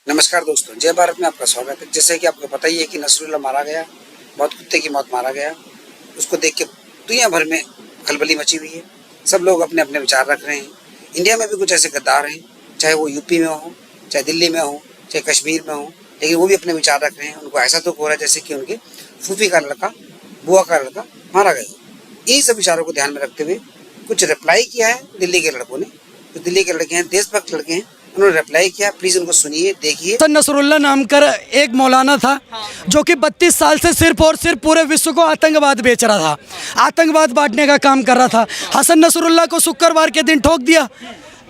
नमस्कार दोस्तों, जय भारत में आपका स्वागत है। जैसे कि आपको पता ही है कि नसरुल्लाह मारा गया, बहुत कुत्ते की मौत मारा गया। उसको देख के दुनिया भर में खलबली मची हुई है। सब लोग अपने अपने विचार रख रहे हैं। इंडिया में भी कुछ ऐसे गद्दार हैं, चाहे वो यूपी में हो, चाहे दिल्ली में हो, चाहे कश्मीर में हो, लेकिन वो भी अपने विचार रख रहे हैं। उनको ऐसा दुख हो रहा है जैसे कि उनके फूफी का लड़का, बुआ का लड़का मारा गया। यही सब विचारों को ध्यान में रखते हुए कुछ रिप्लाई किया है दिल्ली के लड़कों ने। जो दिल्ली के लड़के हैं, देशभक्त लड़के हैं, उन्होंने रिप्लाई किया। प्लीज उनको सुनिए, देखिए। हसन नसरुल्लाह नाम कर एक मौलाना था जो कि 32 साल से सिर्फ और सिर्फ पूरे विश्व को आतंकवाद बेच रहा था, आतंकवाद बांटने का काम कर रहा था। हसन नसरुल्लाह को शुक्रवार के दिन ठोक दिया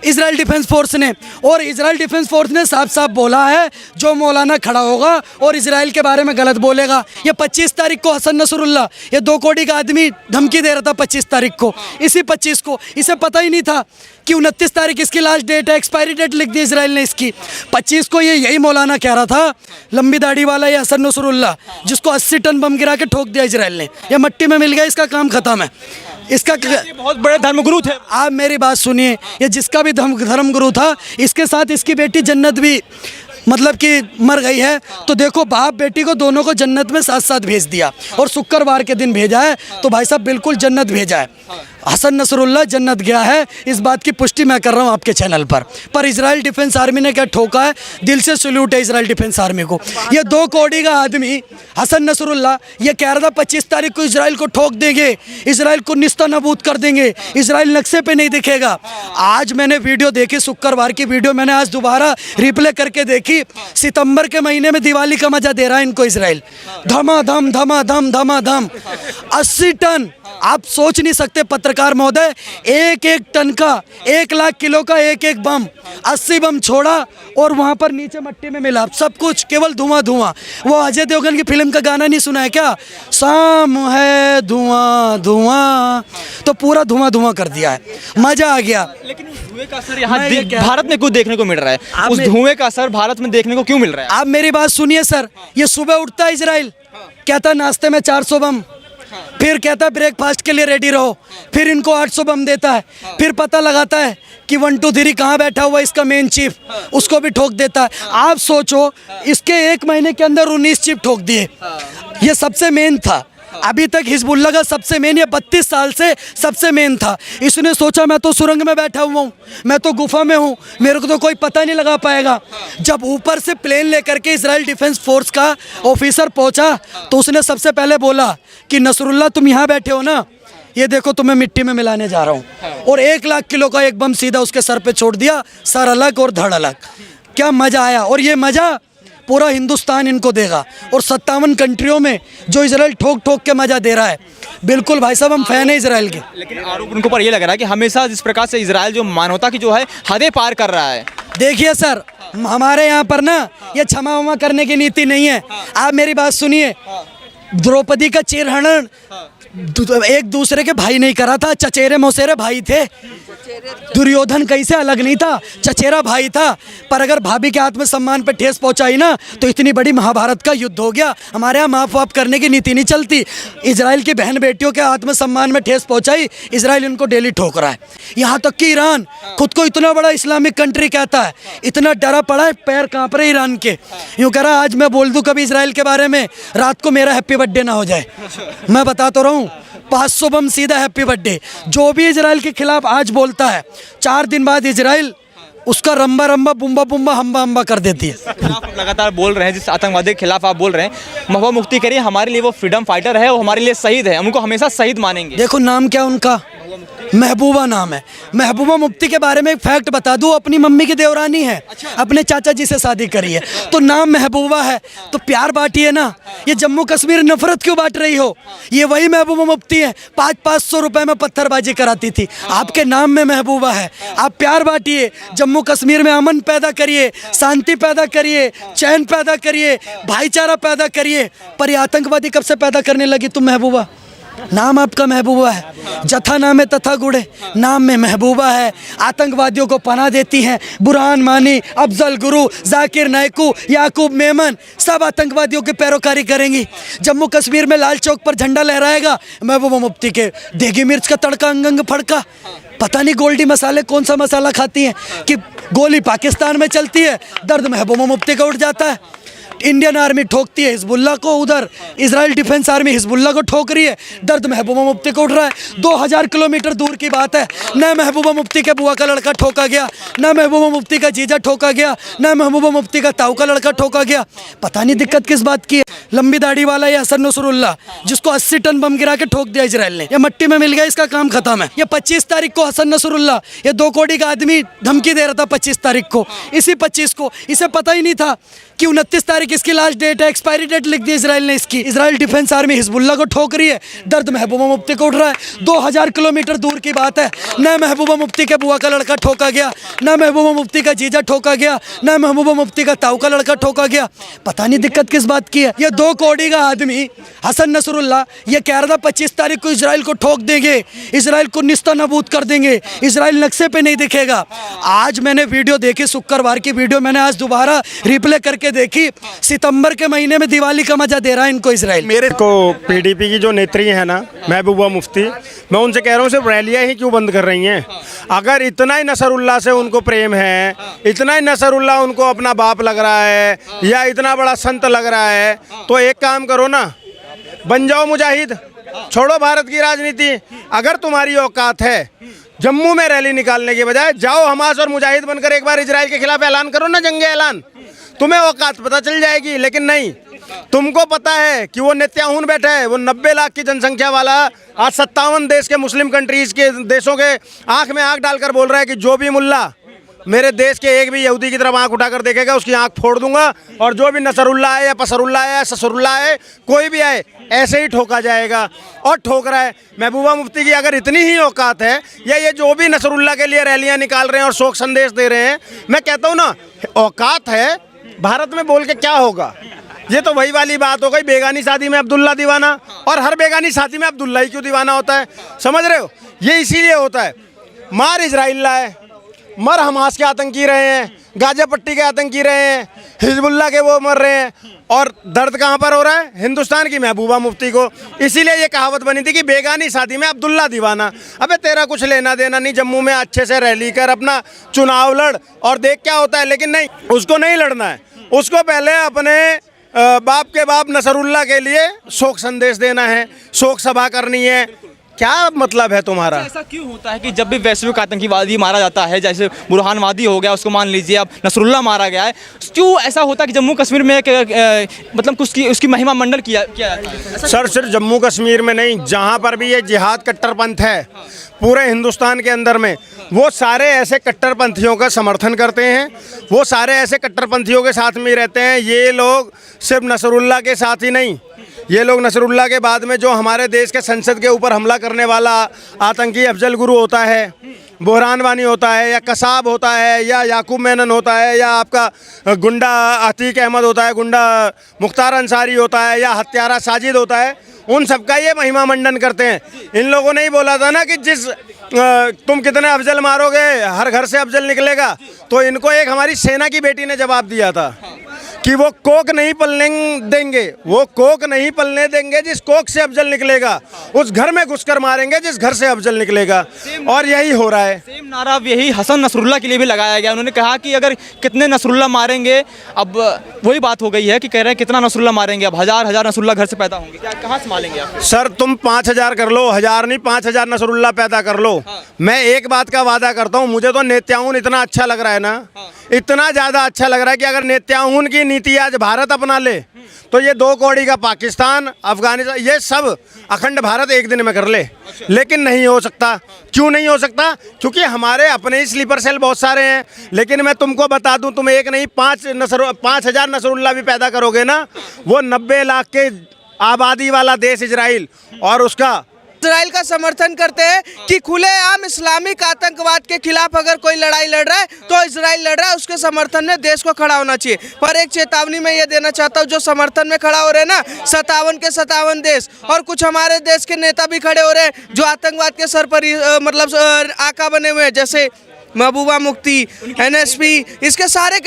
इजराइल डिफेंस फोर्स ने, और इजराइल डिफेंस फोर्स ने साफ साफ बोला है जो मौलाना खड़ा होगा और इजराइल के बारे में गलत बोलेगा। ये 25 तारीख को हसन नसरुल्लाह, ये 2 कौड़ी का आदमी धमकी दे रहा था 25 तारीख को, इसी 25 को। इसे पता ही नहीं था कि 29 तारीख इसकी लास्ट डेट है, एक्सपायरी डेट लिख दी इजराइल ने इसकी। 25 को ये यही मौलाना कह रहा था, लंबी दाढ़ी वाला ये हसन नसरुल्लाह, जिसको 80 टन बम गिरा के ठोक दिया इजराइल ने। ये मट्टी में मिल गया, इसका काम खत्म है। इसका बहुत बड़े धर्मगुरु थे। आप मेरी बात सुनिए, ये जिसका भी धर्मगुरु था, इसके साथ इसकी बेटी जन्नत भी मतलब कि मर गई है। तो देखो, बाप बेटी को दोनों को जन्नत में साथ साथ भेज दिया, और शुक्रवार के दिन भेजा है। तो भाई साहब बिल्कुल जन्नत भेजा है। हसन नसरुल्लाह जन्नत गया है, इस बात की पुष्टि मैं कर रहा हूँ आपके चैनल पर इजराइल डिफेंस आर्मी ने क्या ठोका है, दिल से सल्यूट है इजराइल डिफेंस आर्मी को। ये 2 कौड़ी का आदमी हसन नसरुल्लाह ये कह रहा था 25 तारीख को इजराइल को ठोक देंगे, इजराइल को निस्तानाबूद कर देंगे, इजराइल नक्शे पे नहीं दिखेगा। आज मैंने वीडियो देखी, शुक्रवार की वीडियो मैंने आज दोबारा रिप्ले करके देखी। सितंबर के महीने में दिवाली का मजा दे रहा है इनको इजराइल। धमाधम धमाधम धमाधम 80 टन, आप सोच नहीं सकते पत्रकार महोदय, एक टन का 1 लाख किलो का एक बम, 80 बम छोड़ा और वहां पर नीचे मट्टी में मिला सब कुछ, केवल धुआं धुआं। वो अजय देवगन की फिल्म का गाना नहीं सुना है क्या, शाम है धुआं धुआं, तो पूरा धुआं धुआं कर दिया है, मजा आ गया। लेकिन उस धुएं का असर यहाँ भारत में क्यों देखने को मिल रहा है? उस धुएं का असर भारत में देखने को क्यों मिल रहा है? आप मेरी बात सुनिए सर, ये सुबह उठता है इजराइल, कहता नाश्ते में 400 बम, फिर कहता है ब्रेकफास्ट के लिए रेडी रहो, फिर इनको 800 बम देता है, फिर पता लगाता है कि 1 2 3 कहाँ बैठा हुआ इसका मेन चीफ, उसको भी ठोक देता है। आप सोचो, इसके 1 महीने के अंदर 19 चीफ ठोक दिए। ये सबसे मेन था अभी तक, हिजबुल्लाह का सबसे मेन, ये 32 साल से सबसे मेन था। इसने सोचा मैं तो सुरंग में बैठा हुआ हूँ, मैं तो गुफा में हूँ, मेरे को तो कोई पता नहीं लगा पाएगा। जब ऊपर से प्लेन लेकर के इजराइल डिफेंस फोर्स का ऑफिसर पहुँचा, तो उसने सबसे पहले बोला कि नसरुल्लाह तुम यहाँ बैठे हो ना, ये देखो तुम्हें मिट्टी में मिलाने जा रहा हूँ, और 1 लाख किलो का एक बम सीधा उसके सर पे छोड़ दिया, सर अलग और धड़ अलग। क्या मज़ा आया, और ये मज़ा पूरा हिंदुस्तान इनको देगा, और 57 कंट्रियों में जो इजराइल ठोक ठोक के मजा दे रहा है। बिल्कुल भाई साहब, हम फैन है इजराइल के। लेकिन आरोप उनको पर ये लग रहा है कि हमेशा जिस प्रकार से इजराइल जो मानवता की जो है हदें पार कर रहा है। देखिए सर, हमारे यहाँ पर ना ये क्षमा वमा करने की नीति नहीं है। आप मेरी बात सुनिए, द्रौपदी का चीरहरण एक दूसरे के भाई नहीं करा था, चचेरे मौसेरे भाई थे। दुर्योधन कैसे अलग नहीं था, चचेरा भाई था। पर अगर भाभी के आत्मसम्मान पे ठेस पहुंचाई ना, तो इतनी बड़ी महाभारत का युद्ध हो गया। हमारे यहाँ माफ वाफ करने की नीति नहीं चलती। इजराइल की बहन बेटियों के आत्मसम्मान में ठेस पहुंचाई, इजराइल इनको डेली ठोक रहा है। यहाँ तक कि ईरान खुद को इतना बड़ा इस्लामिक कंट्री कहता है, इतना डरा पड़ा है, पैर कांप रहे ईरान के। यूँ कह रहा आज मैं बोल दूँ कभी इजराइल के बारे में, रात को मेरा हैप्पी बर्थडे ना हो जाए। मैं बता तो रहा हूँ, 500 बम सीधा हैप्पी बर्थडे। जो भी इजराइल के खिलाफ आज बोलता है, 4 दिन बाद इजराइल उसका रंबा रंबा बुम्बा बुम्बा हम्बा हम्बा कर देती है। आप लगातार बोल रहे हैं, जिस आतंकवादी के खिलाफ आप बोल रहे हैं, महबूबा मुफ्ती करिए हमारे लिए वो फ्रीडम फाइटर है, वो हमारे लिए शहीद है, हम उनको हमेशा शहीद मानेंगे। देखो नाम क्या उनका, महबूबा नाम है। महबूबा मुफ्ती के बारे में एक फैक्ट बता दूं, अपनी मम्मी की देवरानी है। अपने चाचा जी से शादी करी है, तो नाम महबूबा है, तो प्यार बांटिए ना। ये जम्मू कश्मीर नफरत क्यों बांट रही हो? ये वही महबूबा मुफ्ती है, 500 रुपए में पत्थरबाजी कराती थी। आपके नाम में महबूबा है, आप प्यार बांटिए, जम्मू कश्मीर में अमन पैदा करिए, शांति पैदा करिए, चैन पैदा करिए, भाईचारा पैदा करिए। पर ये आतंकवादी कब से पैदा करने लगी तुम महबूबा? नाम आपका महबूबा है, जथा नाम है तथा गुड़े, नाम में महबूबा है। आतंकवादियों को पनाह देती हैं, बुरहान मानी, अफजल गुरु, जाकिर नायकू, याकूब मेमन, सब आतंकवादियों की पैरोकारी करेंगी। जम्मू कश्मीर में लाल चौक पर झंडा लहराएगा महबूबा मुफ्ती के, देगी मिर्च का तड़का अंग अंग फड़का। पता नहीं गोल्डी मसाले कौन सा मसाला खाती हैं कि गोली पाकिस्तान में चलती है, दर्द महबूबा मुफ्ती का उठ जाता है। इंडियन आर्मी ठोकती है हिजबुल्लाह को, उधर इजराइल डिफेंस आर्मी हिजबुल्लाह को ठोक रही है, दर्द महबूबा मुफ्ती को उठ रहा है। 2000 किलोमीटर दूर की बात है, न महबूबा मुफ्ती के बुआ का लड़का ठोका गया, न महबूबा मुफ्ती का जीजा ठोका गया, न महबूबा मुफ्ती का ताऊ का लड़का ठोका गया। पता नहीं दिक्कत किस बात की है। लंबी दाढ़ी वाला ये हसन नसरुल्लाह, जिसको 80 टन बम गिरा के ठोक दिया इजराइल ने, ये मट्टी में मिल गया, इसका काम खत्म है। ये 25 तारीख को हसन नसरुल्लाह, ये 2 करोड़ का आदमी धमकी दे रहा था 25 तारीख को, इसी 25 को इसे पता ही नहीं था कि 29 तारीख इसकी लास्ट डेट है, एक्सपायरी डेट लिख दी इजराइल ने इसकी। इजराइल डिफेंस आर्मी हिजबुल्लाह को ठोक रही है, दर्द महबूबा मुफ्ती को उठ रहा है। 2000 किलोमीटर दूर की बात है, न महबूबा मुफ्ती के बुआ का लड़का ठोका गया, न महबूबा मुफ्ती का जीजा ठोका गया, न महबूबा मुफ्ती का ताऊ का लड़का ठोका गया। पता नहीं दिक्कत किस बात की है। ये 2 करोड़ का आदमी हसन नसरुल्लाह ये कह रहा था 25 तारीख को इजराइल को ठोक देंगे, इजराइल को निस्ता नबूद कर देंगे, इजराइल नक्शे पे नहीं दिखेगा। आज मैंने वीडियो देखी, शुक्रवार की वीडियो मैंने आज दोबारा रिप्ले करके देखी। सितंबर के महीने में दिवाली का मजा दे रहा है इनको इजराइल। मेरे को पीडीपी की जो नेत्री है ना महबूबा मुफ्ती, मैं उनसे कह रहा हूँ सिर्फ रैलियाँ ही क्यों बंद कर रही हैं। अगर इतना ही नसरुल्लाह से उनको प्रेम है, इतना ही नसरुल्लाह उनको अपना बाप लग रहा है या इतना बड़ा संत लग रहा है, तो एक काम करो ना, बन जाओ मुजाहिद, छोड़ो भारत की राजनीति। अगर तुम्हारी औकात है जम्मू में रैली निकालने के बजाय जाओ हमास और मुजाहिद बनकर एक बार इजराइल के खिलाफ ऐलान करो ना, जंग ऐलान, तुम्हें औकात पता चल जाएगी। लेकिन नहीं, तुमको पता है कि वो नेत्याहून बैठा है, वो 90 लाख की जनसंख्या वाला आज 57 देश के मुस्लिम कंट्रीज के देशों के आंख में आंख डालकर बोल रहा है कि जो भी मुल्ला मेरे देश के एक भी यहूदी की तरफ आंख उठाकर देखेगा उसकी आंख फोड़ दूंगा, और जो भी नसरुल्लाह है या पसरुल्लाह है या ससुरुल्लाह है, कोई भी आए ऐसे ही ठोका जाएगा। और ठोक रहा है। महबूबा मुफ्ती की अगर इतनी ही औकात है, या ये जो भी नसरुल्लाह के लिए रैलियां निकाल रहे हैं और शोक संदेश दे रहे हैं, मैं कहता हूँ ना, औकात है, भारत में बोल के क्या होगा। ये तो वही वाली बात हो गई, बेगानी शादी में अब्दुल्ला दीवाना, और हर बेगानी शादी में अब्दुल्ला ही क्यों दीवाना होता है, समझ रहे हो। ये इसीलिए होता है, मार इजराइल लाए, मर हमास के आतंकी रहे हैं, गाजा पट्टी के आतंकी रहे हैं, हिजबुल्लाह के वो मर रहे हैं, और दर्द कहाँ पर हो रहा है, हिंदुस्तान की महबूबा मुफ्ती को। इसीलिए ये कहावत बनी थी कि बेगानी शादी में अब्दुल्ला दीवाना। अबे तेरा कुछ लेना देना नहीं, जम्मू में अच्छे से रैली कर, अपना चुनाव लड़ और देख क्या होता है। लेकिन नहीं, उसको नहीं लड़ना है, उसको पहले अपने बाप के बाप नसरुल्लाह के लिए शोक संदेश देना है, शोक सभा करनी है। क्या मतलब है तुम्हारा। ऐसा क्यों होता है कि जब भी वैश्विक आतंकवादी मारा जाता है, जैसे बुरहान वादी हो गया, उसको मान लीजिए, अब नसरुल्लाह मारा गया है, क्यों ऐसा होता है कि जम्मू कश्मीर में मतलब उसकी महिमा मंडल किया जाता है। सर सिर्फ जम्मू कश्मीर में नहीं, जहाँ पर भी ये जिहाद कट्टरपंथ है पूरे हिंदुस्तान के अंदर में, वो सारे ऐसे कट्टरपंथियों का समर्थन करते हैं, वो सारे ऐसे कट्टरपंथियों के साथ में रहते हैं। ये लोग सिर्फ नसरुल्लाह के साथ ही नहीं, ये लोग नसरुल्लाह के बाद में जो हमारे देश के संसद के ऊपर हमला करने वाला आतंकी अफजल गुरु होता है, बुरहान वानी होता है, या कसाब होता है, या याकूब मेनन होता है, या आपका गुंडा अतीक अहमद होता है, गुंडा मुख्तार अंसारी होता है, या हत्यारा साजिद होता है, उन सबका ये महिमा मंडन करते हैं। इन लोगों ने ही बोला था ना कि जिस तुम कितने अफजल मारोगे हर घर से अफजल निकलेगा, तो इनको एक हमारी सेना की बेटी ने जवाब दिया था कि वो कोक नहीं पलने देंगे, वो कोक नहीं पलने देंगे जिस कोक से अफजल निकलेगा, उस घर में घुसकर मारेंगे जिस घर से अफजल निकलेगा। और यही हो रहा है। सेम नारा यही हसन नसरुल्लाह के लिए भी लगाया गया। उन्होंने कहा कि अगर कितने नसरुल्लाह मारेंगे, अब वही बात हो गई है कि कह रहे हैं कितना नसरुल्लाह मारेंगे, अब हजार नसरुल्लाह घर से पैदा होंगे, क्या कहाँ से मारेंगे आप। सर तुम 5000 कर लो, 1000 नहीं 5000 नसरुल्लाह पैदा कर लो। मैं एक बात का वादा करता हूँ, मुझे तो नेत्याहून इतना अच्छा लग रहा है ना, इतना ज़्यादा अच्छा लग रहा है कि अगर नेत्याहून की नीति आज भारत अपना ले, तो ये 2 कौड़ी का पाकिस्तान, अफगानिस्तान, ये सब अखंड भारत एक दिन में कर ले। लेकिन नहीं हो सकता। क्यों नहीं हो सकता? क्योंकि हमारे अपने ही स्लीपर सेल बहुत सारे हैं। लेकिन मैं तुमको बता दूं, तुम एक नहीं 5000 नसरुल्लाह भी पैदा करोगे ना, वो 90 लाख के आबादी वाला देश इजराइल और उसका इजराइल का समर्थन करते हैं कि खुलेआम इस्लामिक आतंकवाद के खिलाफ अगर कोई लड़ाई लड़ रहा है तो इजराइल लड़ रहा है, उसके समर्थन में देश को खड़ा होना चाहिए। पर एक चेतावनी मैं ये देना चाहता हूँ, जो समर्थन में खड़ा हो रहे हैं ना 57 के 57 देश, और कुछ हमारे देश के नेता भी खड़े हो रहे हैं जो आतंकवाद के सर पर मतलब आका बने हुए हैं, जैसे महबूबा मुफ्ती, एनएसपी, इसके सारे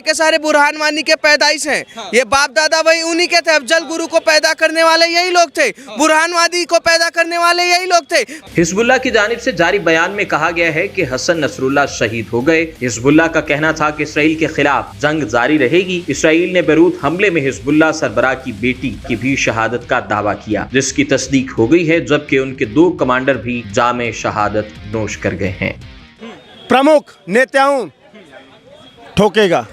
के सारे बुरहान वानी के पैदाइश हैं। ये बाप दादा वही उन्हीं के थे। अफजल गुरु को पैदा करने वाले यही लोग थे, बुरहान वादी को पैदा करने वाले यही लोग थे। हिजबुल्लाह की जानिब से जारी बयान में कहा गया है कि हसन नसरुल्लाह शहीद हो गए। हिजबुल्लाह का कहना था कि इसराइल के खिलाफ जंग जारी रहेगी। इसराइल ने बेरूत हमले में हिजबुल्लाह सरबराह की बेटी की भी शहादत का दावा किया, जिसकी तस्दीक हो गई है, जबकि उनके 2 कमांडर भी जामे शहादत नोश कर गए हैं। प्रमुख नेताओं ठोकेगा।